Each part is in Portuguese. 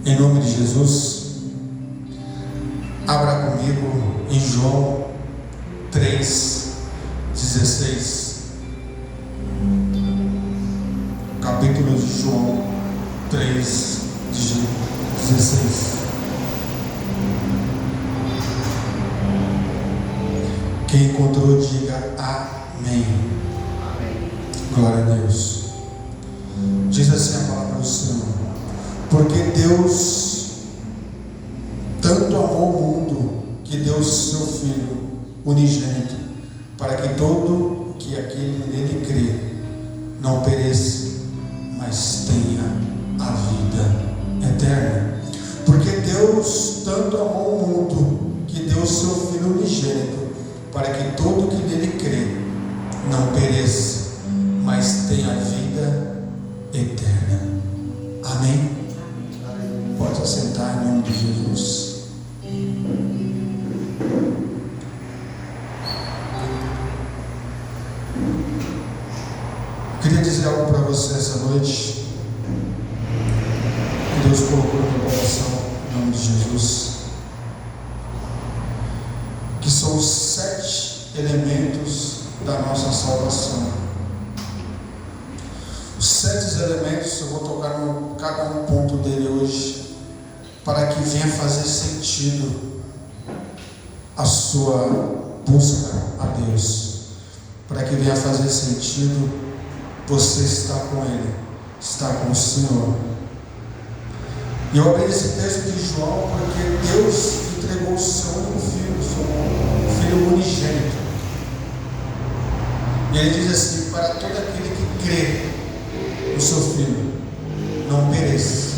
Em nome de Jesus, abra comigo em João 3,16. Capítulo de João 3,16. Quem encontrou, diga amém. Amém. Glória a Deus. Diz assim a palavra do Senhor: porque Deus tanto amou o mundo, que deu seu Filho unigênito, para que todo que aquele nele crê não pereça, mas tenha a vida eterna. Porque Deus tanto amou o mundo, que deu seu Filho unigênito, para que todo que nele crê não pereça, mas tenha a vida eterna. Amém? Pode assentar em nome de Jesus. Eu queria dizer algo para você essa noite, que Deus colocou no meu coração, em nome de Jesus, que são os 7 elementos da nossa salvação. Os 7 elementos, eu vou tocar em cada um ponto dele hoje, para que venha fazer sentido a sua busca a Deus, para que venha fazer sentido você estar com Ele, estar com o Senhor. E eu abri esse texto de João porque Deus entregou o seu único filho, o seu Filho unigênito. E ele diz assim: para todo aquele que crê no seu Filho não pereça,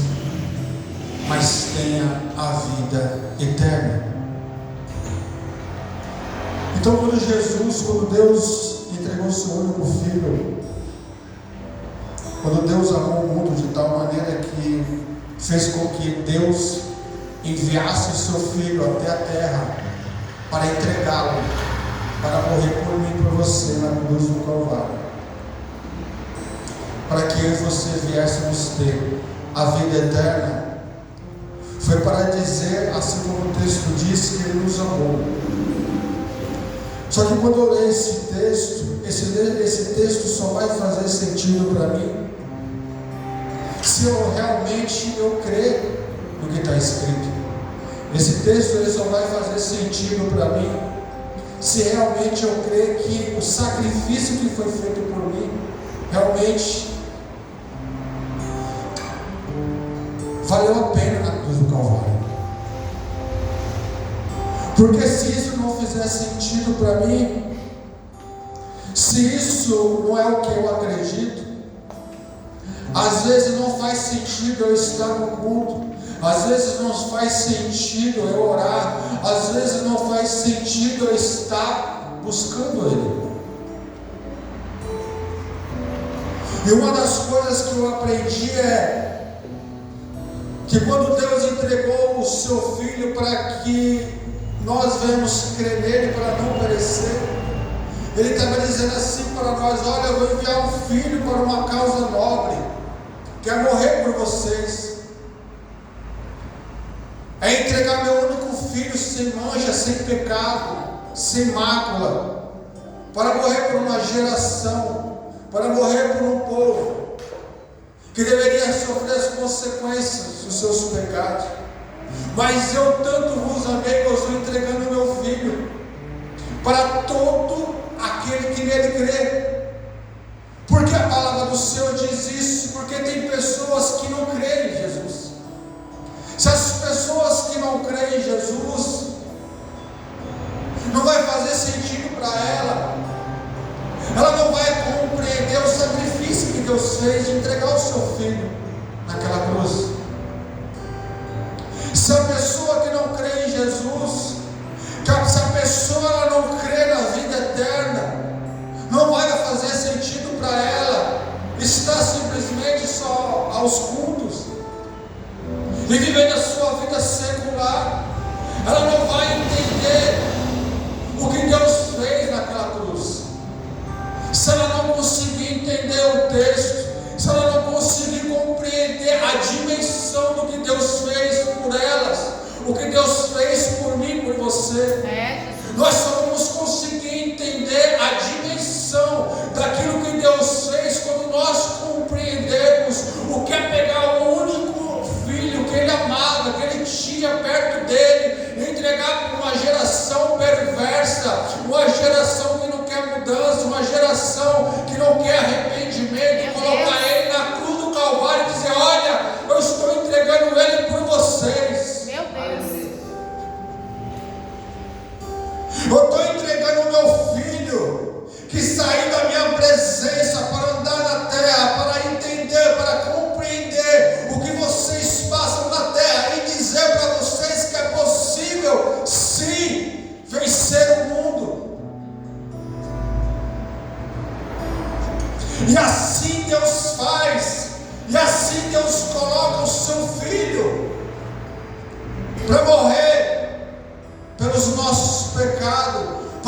mas tenha a vida eterna. Então quando Deus entregou o seu único Filho, quando Deus amou o mundo de tal maneira que fez com que Deus enviasse o seu Filho até a terra para entregá-lo, para morrer por mim e por você na cruz do Calvário, para que eu e você viéssemos ter a vida eterna, foi para dizer, assim como o texto diz, que Ele nos amou. Só que quando eu leio esse texto só vai fazer sentido para mim se eu realmente crer no que está escrito. Esse texto ele só vai fazer sentido para mim se realmente eu crer que o sacrifício que foi feito por mim realmente valeu a pena na cruz do Calvário. Porque se isso não fizer sentido para mim, se isso não é o que eu acredito, às vezes não faz sentido eu estar no culto, às vezes não faz sentido eu orar, às vezes não faz sentido eu estar buscando Ele. E uma das coisas que eu aprendi é que quando Deus entregou o seu Filho para que nós venhamos crer nele, para não perecer, Ele estava dizendo assim para nós: olha, eu vou enviar um filho para uma causa nobre, quer morrer por vocês, é entregar meu único filho sem mancha, sem pecado, sem mácula, para morrer por uma geração, para morrer por um povo que deveria sofrer as consequências dos seus pecados. Mas eu tanto vos amei que eu estou entregando meu filho para todo aquele que nele crê. Porque a palavra do Senhor diz isso? Porque tem pessoas que não creem em Jesus. Se as pessoas que não creem em Jesus, não vai fazer sentido para ela não vai compreender o sacrifício que Deus fez de entregar o seu filho naquela cruz. Se a pessoa que não crê em Jesus, se a pessoa ela não crê na vida eterna, não vai fazer sentido para ela estar simplesmente só aos cultos e vivendo a sua vida secular. Ela não vai entender o que Deus fez naquela cruz. Se ela não conseguir entender o texto, se ela não conseguir compreender a dimensão do que Deus fez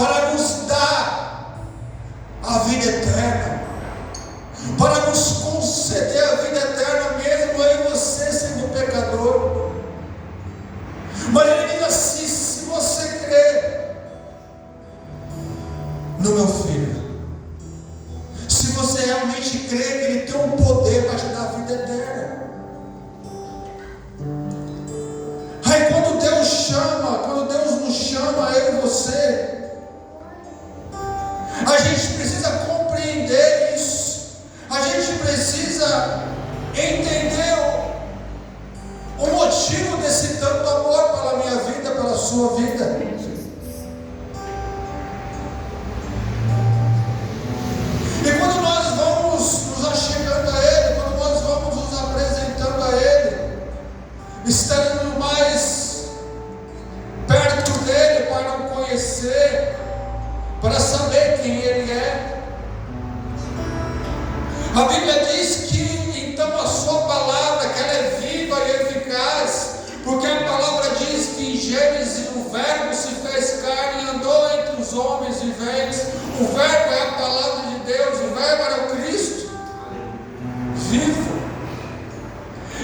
para nos dar a vida eterna, para nos conceder a vida eterna, mesmo eu e você sendo pecador. Mas ele diz assim: se você crê no meu filho, se você realmente crê que ele tem um poder para te dar a vida eterna. Aí quando Deus chama, quando Deus nos chama, eu e você, a gente precisa compreender isso, a gente precisa entender o motivo desse tanto amor pela minha vida, pela sua vida. E quando nós vamos nos achegando a Ele, quando nós vamos nos apresentando a Ele, estando mais perto dEle para o conhecer, para saber quem Ele é, a Bíblia diz que então a sua palavra, que ela é viva e eficaz, porque a palavra diz que em Gênesis o verbo se fez carne e andou entre os homens viventes. O verbo é a palavra de Deus, o verbo era o Cristo vivo.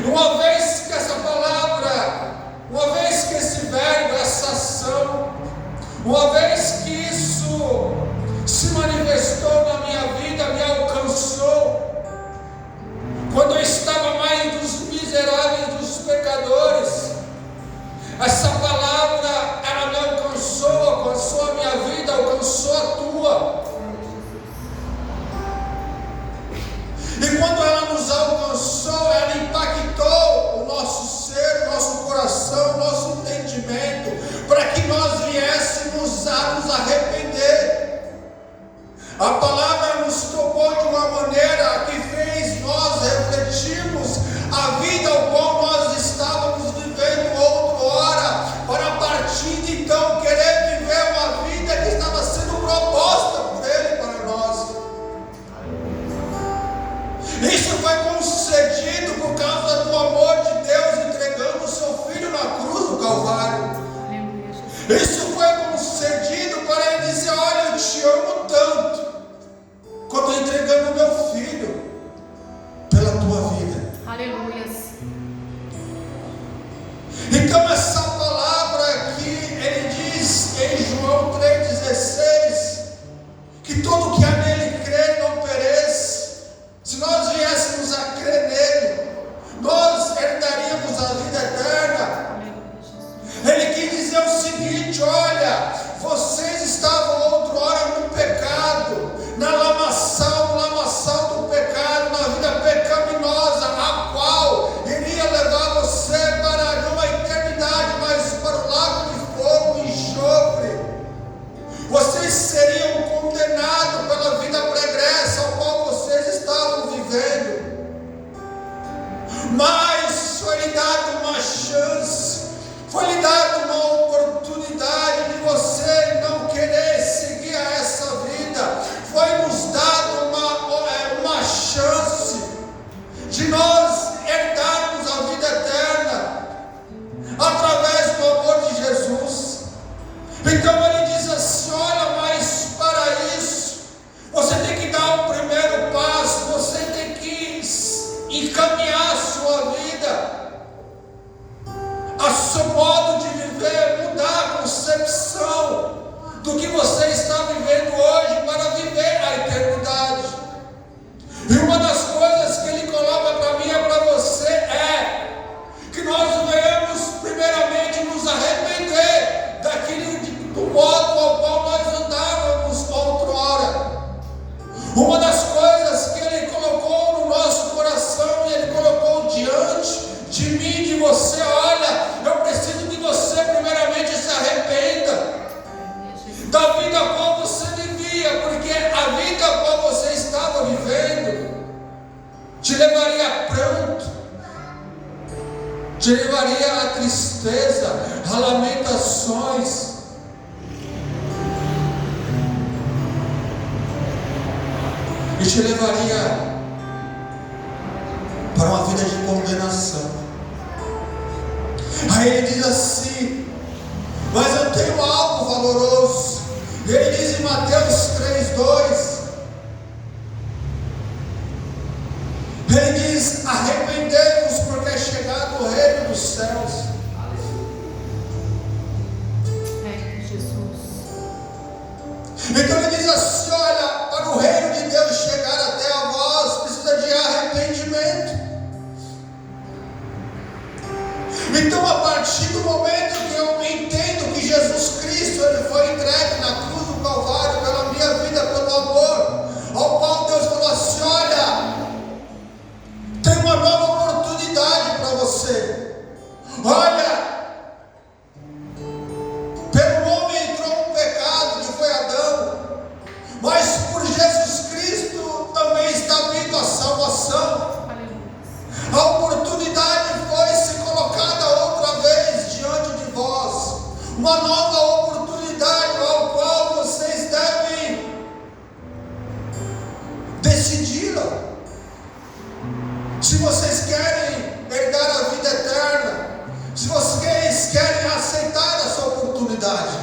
Uma vez que essa palavra, uma vez que esse verbo, essa ação, uma vez que isso se manifestou na minha vida, me alcançou, quando eu estava mais dos miseráveis, dos pecadores, essa palavra, ela me alcançou a minha vida, alcançou a tua. E quando ela nos alcançou, ela impactou o nosso ser, o nosso coração, o nosso entendimento, para que nós viéssemos a nos arrepender. A palavra nos tocou de uma maneira que fez nós refletirmos a vida ao qual nós estávamos vivendo outrora, para a partir de então querer viver uma vida que estava sendo proposta por Ele para nós. Isso foi concedido por causa do amor de Deus, entregando o seu Filho na cruz do Calvário. Isso foi concedido para Ele dizer: olha, eu te amo tanto, quando eu entregando o meu Filho pela tua vida. Aleluia. Então essa palavra aqui, ele diz em João 3,16, que todo que há nele crê não pereça. Se nós viéssemos a crer nele, nós herdaríamos a vida eterna. Ele quis dizer o seguinte: olha, vocês estavam outrora no pecado, na lamaçal do pecado, na vida pecaminosa, a qual iria levar você para não a eternidade, mas para o lago de fogo e enxofre. Vocês seriam condenados pela vida pregressa ao qual vocês estavam vivendo, mas foi lhe dada uma chance, foi lhe dada uma oportunidade de você não querer seguir a essa vida. Foi nos dado uma chance de nós herdarmos a vida eterna através do amor de Jesus. Então ele diz assim: olha, mas para isso você tem que dar o primeiro passo, você tem que encaminhar a sua vida, a seu modo de viver, mudar a concepção do que você está vivendo hoje para viver a eternidade. E uma das coisas que ele coloca para mim e para você é que nós devemos primeiramente nos arrepender do modo ao qual nós andávamos outrora. Uma das coisas que ele colocou no nosso coração e ele colocou diante de mim e de você: olha, eu preciso que você primeiramente se arrependa da vida a qual você vivia, porque a vida a qual você estava vivendo te levaria a pranto, te levaria a tristeza, a lamentações. E te levaria para uma vida de condenação. Aí ele diz assim: mas eu tenho algo valoroso, Ele diz em Mateus 3:2, ele diz: arrependei-vos, porque é chegado o reino dos céus. Então ele diz assim: olha, para o reino de Deus chegar até a vós, precisa de arrependimento. Então, a partir do momento que eu entendo que Jesus Cristo, ele foi entregue na cruz do Calvário pela minha vida, pelo amor, ao qual Deus falou assim: olha, tem uma nova oportunidade para você. Olha, pelo homem entrou um pecado, que foi Adão, mas por Jesus Cristo também está vindo a salvação. A oportunidade foi se colocada outra vez diante de vós, uma nova oportunidade ao qual vocês devem decidi-la. Se vocês querem herdar a vida eterna, se vocês querem aceitar essa oportunidade.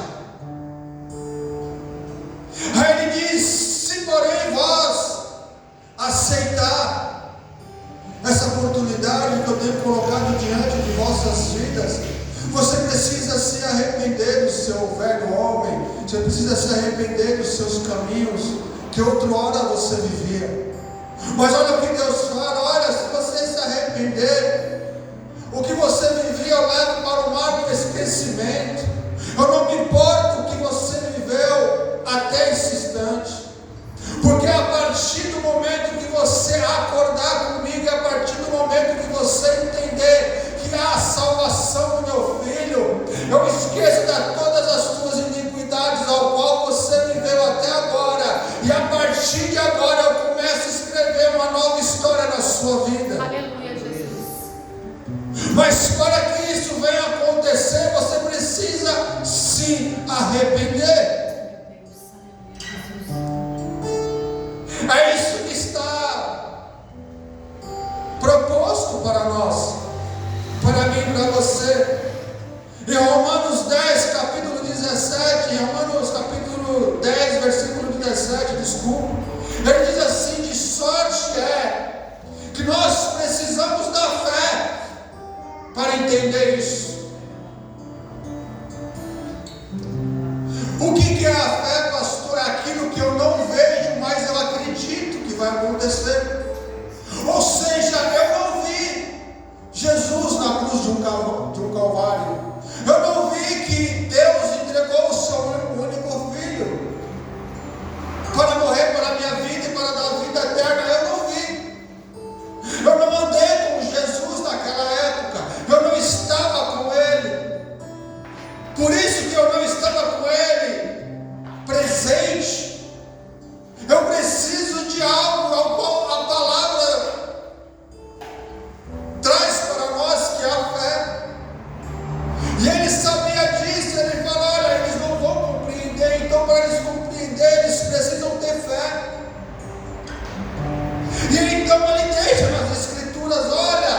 Aí ele diz: se porém vós aceitar essa oportunidade que eu tenho colocado diante de vossas vidas, você precisa se arrepender do seu velho homem, você precisa se arrepender dos seus caminhos que outrora você vivia. Mas olha o que Deus fala: olha, se você se arrepender, o que você vivia eu levo para o mar do esquecimento. Eu não me importo o que você viveu até esse instante, porque a partir do momento que você acordar comigo, a partir do momento que você entender que há salvação no meu filho, eu esqueço de todas as tuas iniquidades ao qual você viveu até agora, e a partir de agora eu começo a escrever uma nova história na sua vida. Aleluia, Jesus. Mas para que isso venha acontecer, você precisa se arrepender. É isso que está proposto para nós, para mim e para você. Em Romanos 10, capítulo 17, Romanos capítulo 10, versículo 17, desculpa, ele diz assim: de sorte é que nós precisamos da fé para entender isso. O que é a fé, pastor? É aquilo que eu não vejo, mas eu acredito que vai acontecer. Ou seja, eu não vi Jesus na cruz de um Calvário. Eu não vi que Deus entregou o seu único filho para morrer pela minha vida e para dar vida eterna. Eu não vi. Eu não andei com Jesus naquela época. Eu não estava com Ele. Por isso que eu não estava com Ele presente. Eu preciso de algo ao qual a palavra traz para nós, que é a fé. E ele sabia disso. Ele fala: olha, eles não vão compreender, então para eles compreender eles precisam ter fé. E então ele deixa nas escrituras: olha,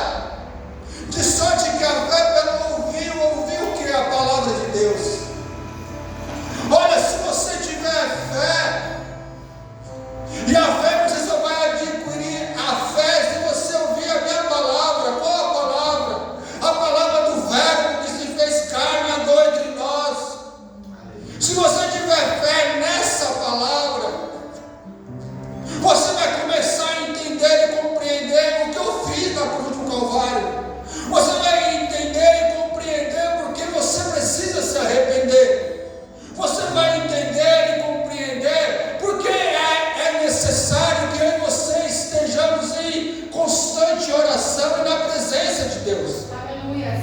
de sorte que a fé pelo ouvir o que é a palavra de Deus. Olha, se você tiver fé, e a fé você só vai adquirir a fé se você ouvir a minha palavra. Qual a palavra? A palavra do Verbo que se fez carne e andou entre nós. Se você tiver fé nessa palavra, você vai começar a entender e compreender o que eu fiz na cruz do Calvário. Você vai entender e compreender porque você precisa se arrepender. Você vai entender e compreender porque é necessário que eu e você estejamos em constante oração e na presença de Deus. Aleluia.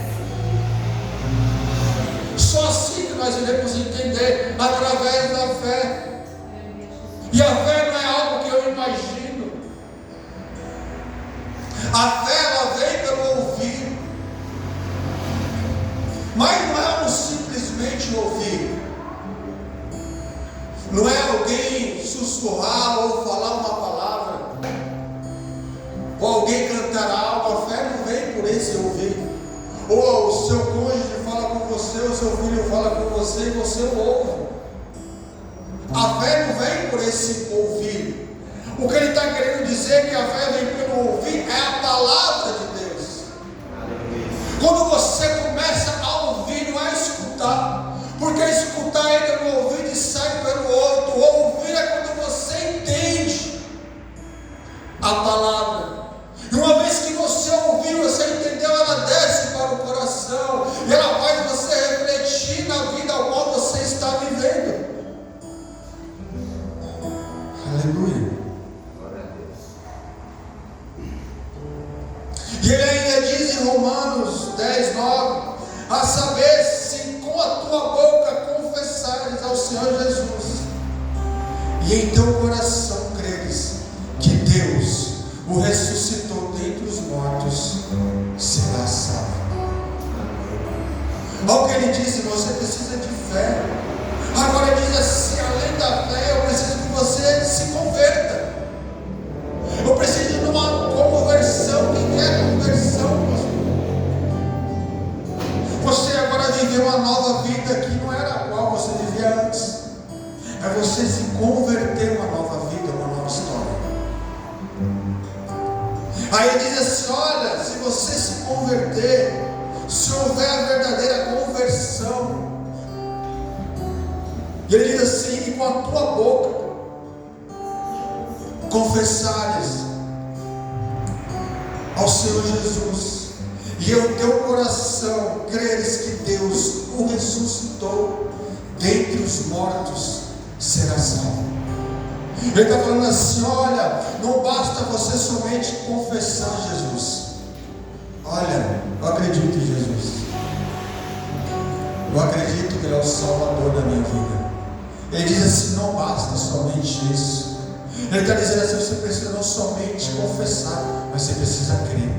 Só assim que nós iremos entender, através da fé. E a fé não é algo que eu imagino. A fé, ela vem pelo ouvir. Mas não é um simplesmente ouvir. Não é alguém sussurrar ou falar uma palavra, ou alguém cantar algo. A fé não vem por esse ouvir. Ou o seu cônjuge fala com você, o seu filho fala com você e você ouve. A fé não vem por esse ouvir. O que ele está querendo dizer é que a fé vem pelo ouvir é a palavra de Deus. Quando você começa a ouvir, não é escutar, porque escutar entra no ouvido e sai pelo outro. O ouvir é quando você entende a palavra. E uma vez que você ouviu, você entendeu, ela desce para o coração e ela faz você refletir na vida ao qual você está vivendo. Aleluia. E ele ainda diz em Romanos 10, 9: a saber, se com a tua boca confessares ao Senhor Jesus e em teu coração creres que Deus o ressuscitou dentre os mortos, será salvo. Olha o que ele diz: você precisa de fé. Agora ele diz assim: além da fé, eu preciso que você se converta. Eu preciso de uma conversão. Quem quer conversão, pastor? Você agora viveu uma nova vida que não era a qual você vivia antes. É você se converter uma nova vida, uma nova história. Aí ele diz assim: olha, se você se converter, se houver a verdadeira conversão, e ele diz assim: e com a tua boca confessares ao Senhor Jesus, e em teu coração creres que Deus o ressuscitou dentre os mortos, será salvo. Ele está falando assim: olha, não basta você somente confessar Jesus. Olha, eu acredito em Jesus, eu acredito que Ele é o Salvador da minha vida. Ele diz assim: não basta somente isso. Ele está dizendo assim: você precisa não somente confessar, mas você precisa crer.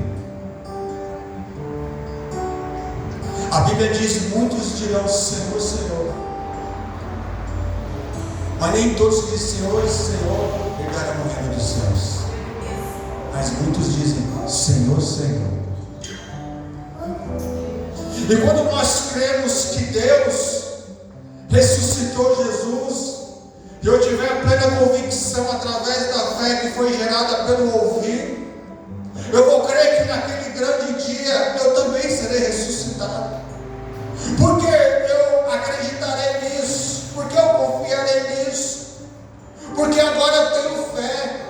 A Bíblia diz: muitos dirão Senhor, Senhor, mas nem todos que dizem Senhor, Senhor herdarão o reino dos céus. Mas muitos dizem Senhor, Senhor. E quando nós cremos que Deus ressuscitou Jesus, e eu tiver plena convicção através da fé que foi gerada pelo ouvir, eu vou crer que naquele grande dia eu também serei ressuscitado. Porque eu acreditarei nisso, porque eu confiarei nisso, porque agora eu tenho fé,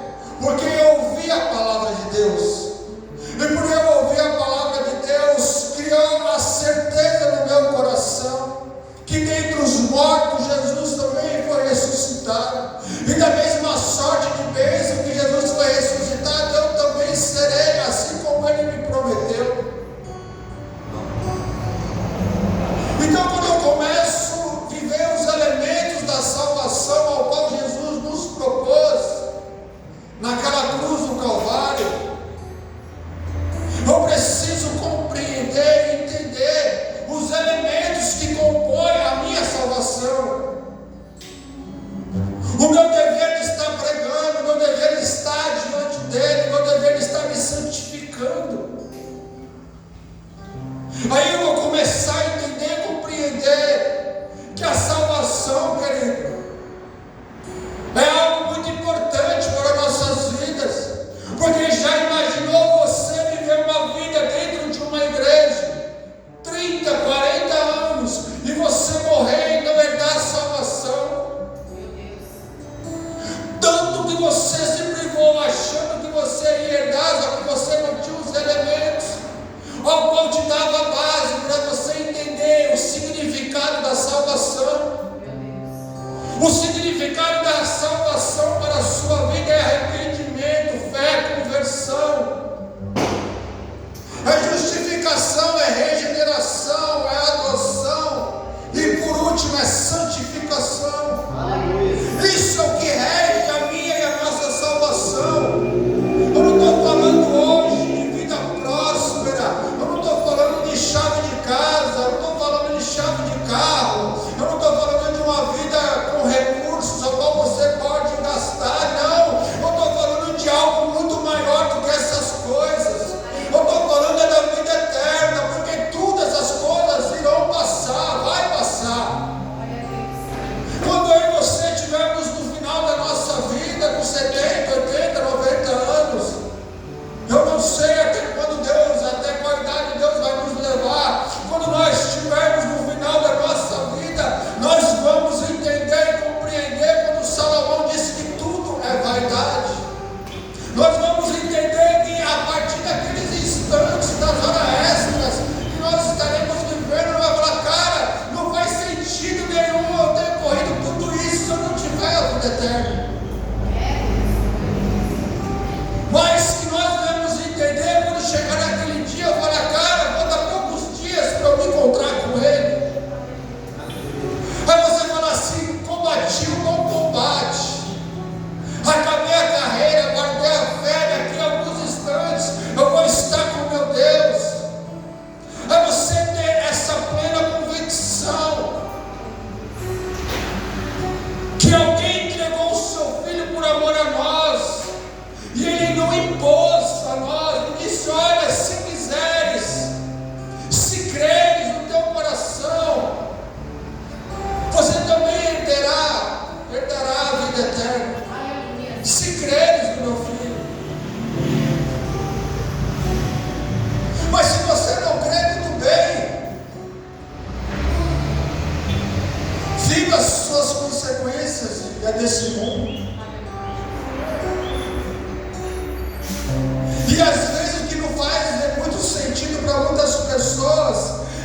porque eu ouvi a palavra de Deus, e por eu ouvir a palavra de Deus, criou a certeza no meu coração que dentre os mortos Jesus também foi ressuscitado, e da mesma sorte de bênção que Jesus foi ressuscitado, eu também serei, assim como Ele me prometeu.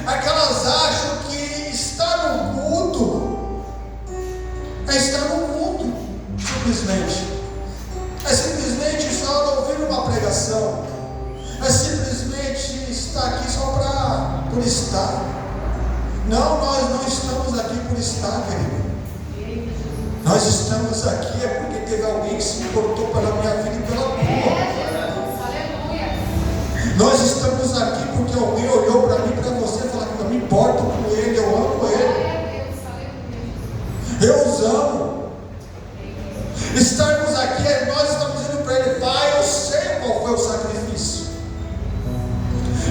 é que elas acham que estar no culto é estar no culto, simplesmente. É simplesmente só ouvir uma pregação. É simplesmente estar aqui só por estar. Não, nós não estamos aqui por estar, querido. Nós estamos aqui é porque teve alguém que se importou pela minha vida e pela tua. Nós estamos aqui porque alguém olhou para mim e para você e falou que eu me importo com ele, eu amo ele. Eu os amo. Estarmos aqui, nós estamos dizendo para ele: Pai, eu sei qual foi o sacrifício.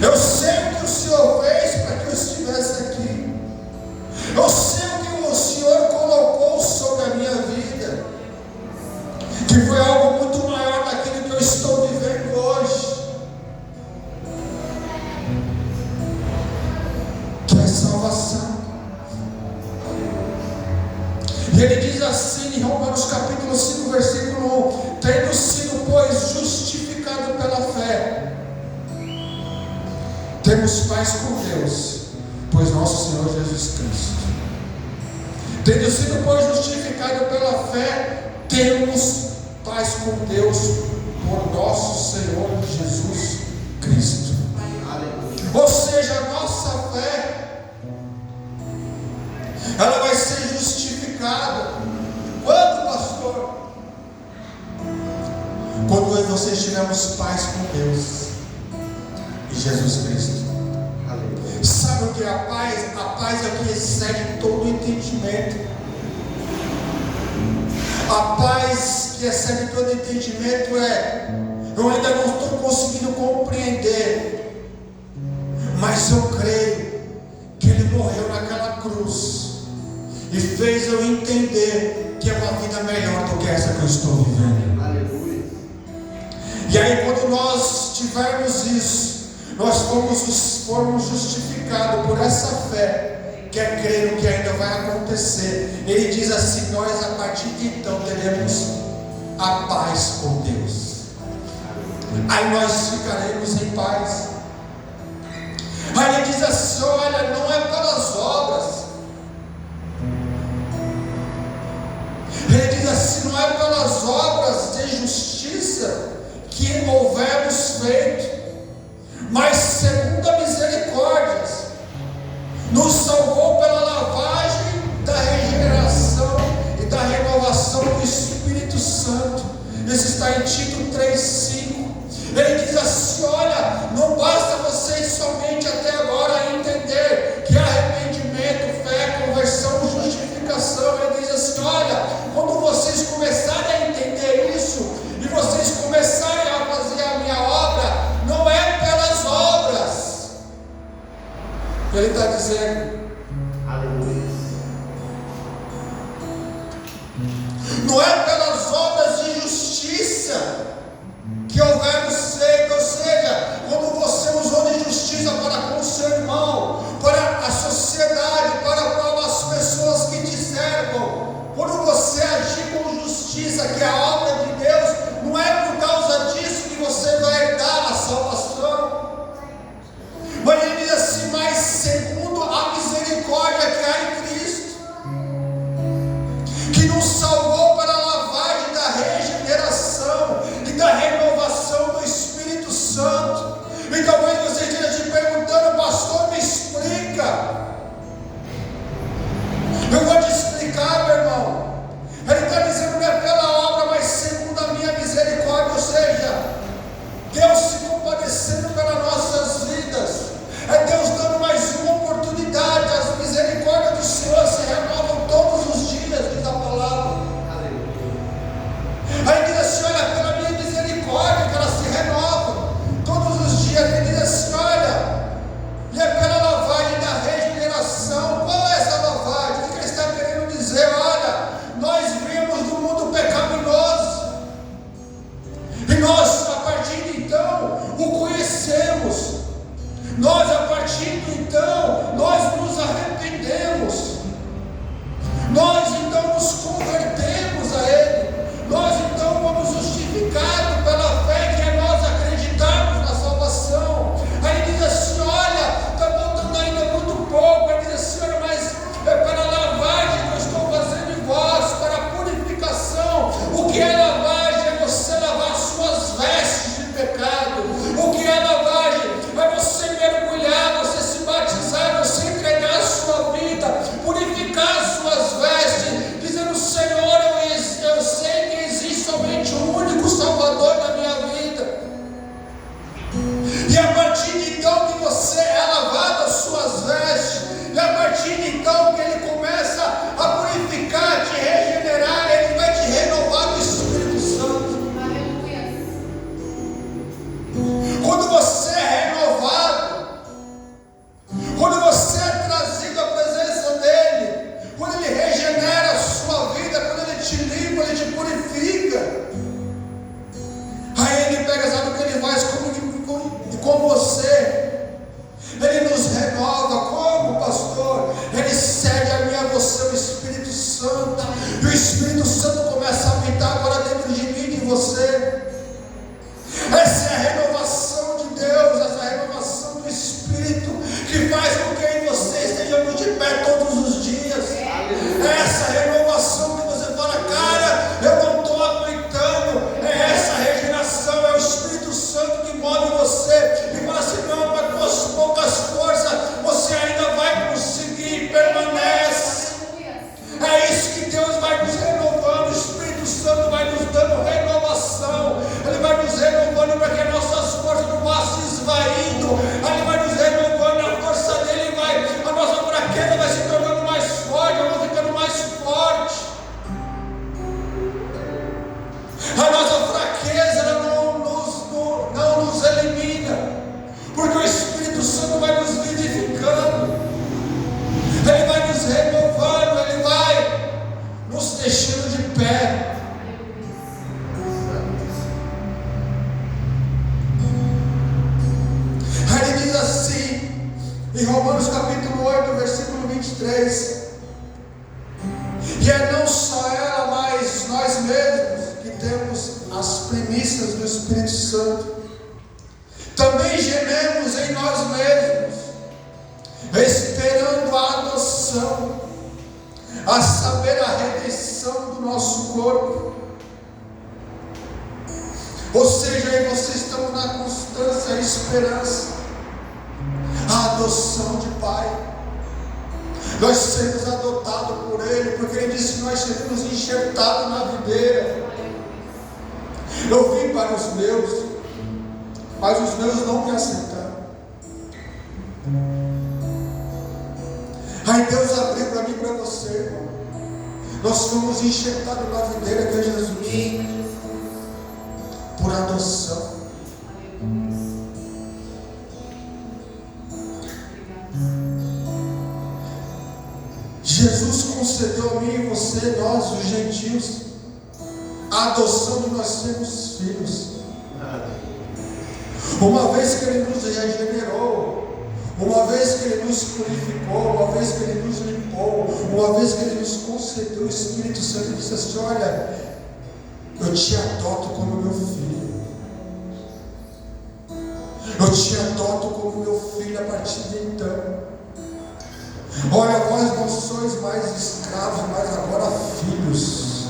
Eu sei o que o Senhor fez para que eu estivesse aqui. Eu sei o que o Senhor colocou sobre a minha vida, que foi algo muito maior daquilo que eu estou vivendo hoje. Salvação. E ele diz assim em Romanos capítulo 5, versículo 1: tendo sido, pois, justificado pela fé, temos paz com Deus, pois nosso Senhor Jesus Cristo. Tendo sido, pois, justificado pela fé, temos paz com Deus por nosso Senhor Jesus Cristo. Ou seja, a nossa fé, ela vai ser justificada. Quando, pastor? Quando eu e você tivermos paz com Deus e Jesus Cristo. Aleluia. Sabe o que é a paz? A paz é que excede todo entendimento. A paz que excede todo entendimento é: eu ainda não estou conseguindo compreender, mas eu creio que Ele morreu naquela cruz e fez eu entender que é uma vida melhor do que essa que eu estou vivendo. Aleluia. E aí, quando nós tivermos isso, nós formos justificados por essa fé, que é crer no que ainda vai acontecer. Ele diz assim: nós a partir de então teremos a paz com Deus. Aí nós ficaremos em paz. Aí ele diz assim: olha, não é pelas obras. Ele diz assim: não é pelas obras de justiça que houvermos feito, mas segundo a misericórdia, nos salvou pela lavagem da regeneração e da renovação do Espírito Santo. Isso está em Tito 3,5. Ele diz assim: olha, não basta vocês somente até agora entender que arrependimento, fé, conversão, justificação. Ele diz assim: olha, quando vocês começarem a entender isso e vocês começarem a fazer a minha obra, não é pelas obras. Ele está dizendo: aleluia. Não é pelas obras de justiça que houvermos feito, ou seja, quando você usou de justiça para com o seu irmão, para a sociedade, para as pessoas que te cercam, quando você agir com justiça, que é a obra de Deus, não é por causa disso que você vai herdar a salvação. Mas ele diz assim: mas segundo a misericórdia que há em Cristo adoção, a saber, a redenção do nosso corpo. Ou seja, aí vocês estão na constância e esperança, a adoção de Pai. Nós sermos adotados por Ele, porque Ele disse que nós seremos enxertados na videira. Eu vim para os meus, mas os meus não me aceitaram. Aí Deus abriu para mim e para você, irmão. Nós fomos enxertados na videira que é Jesus, por adoção. Jesus concedeu a mim e você, nós, os gentios, a adoção de nós sermos filhos. Uma vez que Ele nos regenerou, uma vez que Ele nos purificou, uma vez que Ele nos limpou, uma vez que Ele nos concedeu o Espírito Santo, Ele disse assim: olha, eu te adoto como meu filho. Eu te adoto como meu filho a partir de então. Olha, vós não sois mais escravos, mas agora filhos.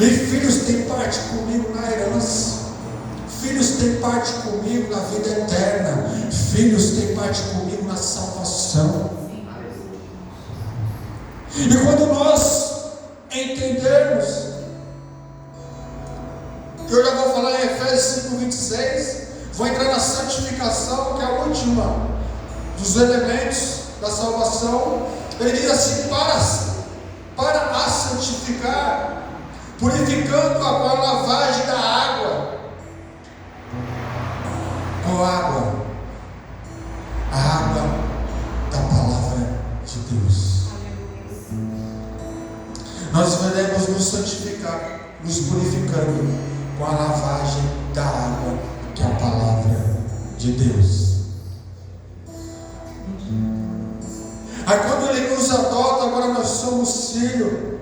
E filhos têm parte comigo na herança. Filhos têm parte comigo na vida eterna. Filhos têm parte comigo na salvação. E quando nós entendermos, eu já vou falar em Efésios 5:26, vou entrar na santificação, que é a última dos elementos da salvação. Ele diz assim: para a santificar, purificando-a com a lavagem da água. Qual água? A água da palavra de Deus. Nós devemos nos santificar, nos purificando com a lavagem da água, que é a palavra de Deus. Aí quando Ele nos adota, agora nós somos filhos,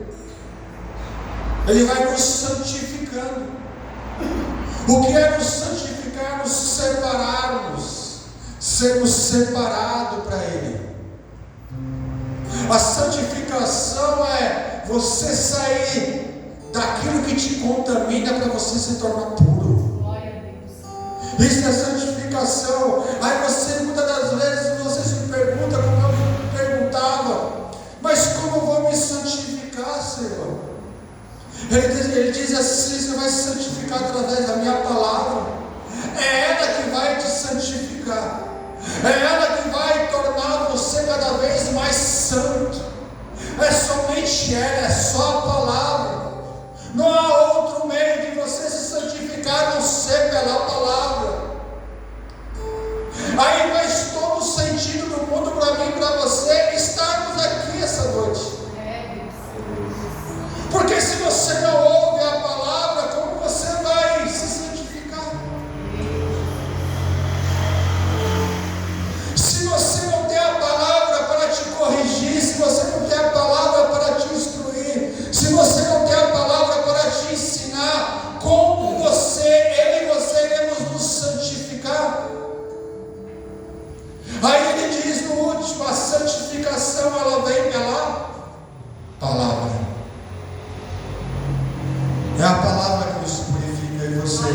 Ele vai nos santificando. O que é nos santificar? Nos separarmos, sermos separados para Ele. A santificação é você sair daquilo que te contamina para você se tornar puro. Isso é santificação. Aí você, muitas das vezes, você se pergunta, como eu me perguntava: mas como eu vou me santificar, Senhor? Ele diz assim: você vai se santificar através da minha palavra. É ela que vai te santificar. É ela que vai tornar você cada vez mais santo. É somente ela, é só a palavra. Não há outro meio de você se santificar a não ser pela palavra. Aí faz todo o sentido do mundo para mim e para você estarmos aqui essa noite. Porque se você não ouve a palavra, como você vai se santificar? Se você não tem a palavra para te corrigir, se você não tem a palavra para te instruir, se você não tem a palavra para te ensinar, como eu e você iremos nos santificar? Aí ele diz no último: a santificação ela vem pela palavra. É a palavra que nos purifica, eu e você,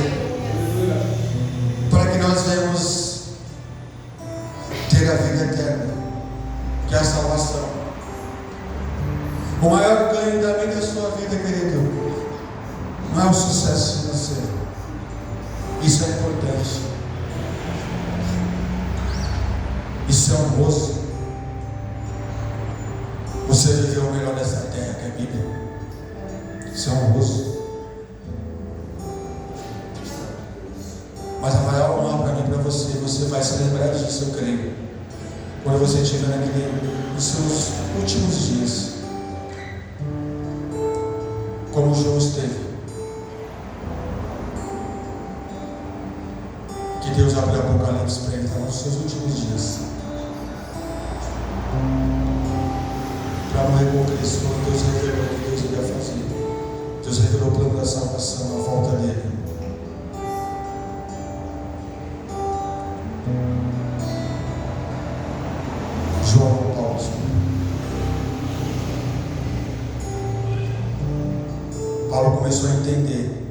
para que nós venhamos ter a vida eterna, que é a salvação. O maior ganho da minha e da sua vida, querido, não é o sucesso financeiro. Isso é importante. Isso é honroso. Você viveu o melhor dessa terra, que é a Bíblia. Isso é honroso. Mas a maior honra para mim e para você, você vai se lembrar disso, eu creio, quando você estiver nos seus últimos dias, como João esteve. Que Deus abriu o Apocalipse para ele, estava nos seus últimos dias, para morrer com Cristo. Quando Deus revelou o que Deus iria fazer, Deus revelou o plano da salvação, a volta dele. João Paulo. Paulo começou a entender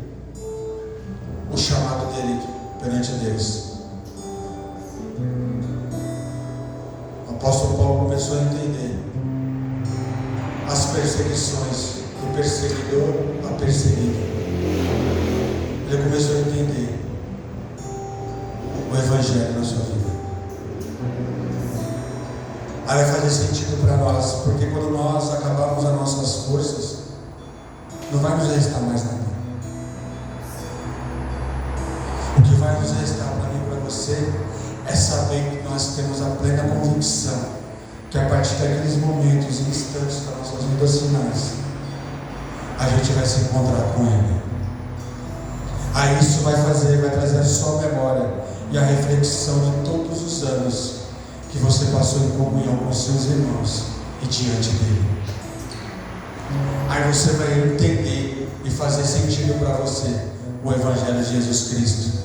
o chamado dele perante Deus. O apóstolo Paulo começou a entender as perseguições do perseguidor a perseguido. Ele começou a entender o Evangelho na sua vida. Aí vai fazer sentido para nós, porque quando nós acabarmos as nossas forças, não vai nos restar mais nada. O que vai nos restar para mim e para você é saber que nós temos a plena convicção que a partir daqueles momentos e instantes das nossas vidas finais, a gente vai se encontrar com Ele. Aí isso vai trazer a sua memória e a reflexão de todos os anos que você passou em comunhão com seus irmãos e diante dele. Aí você vai entender e fazer sentido para você o Evangelho de Jesus Cristo.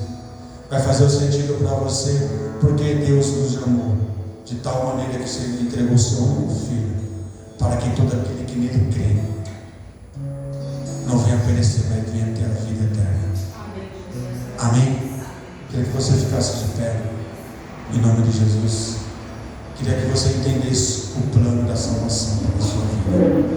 Vai fazer o sentido para você porque Deus nos amou de tal maneira que Ele entregou o seu único Filho, para que todo aquele que nele crê não venha perecer, mas venha ter a vida eterna. Amém? Queria que você ficasse de pé, em nome de Jesus. Queria que você entendesse o plano da salvação para a sua vida.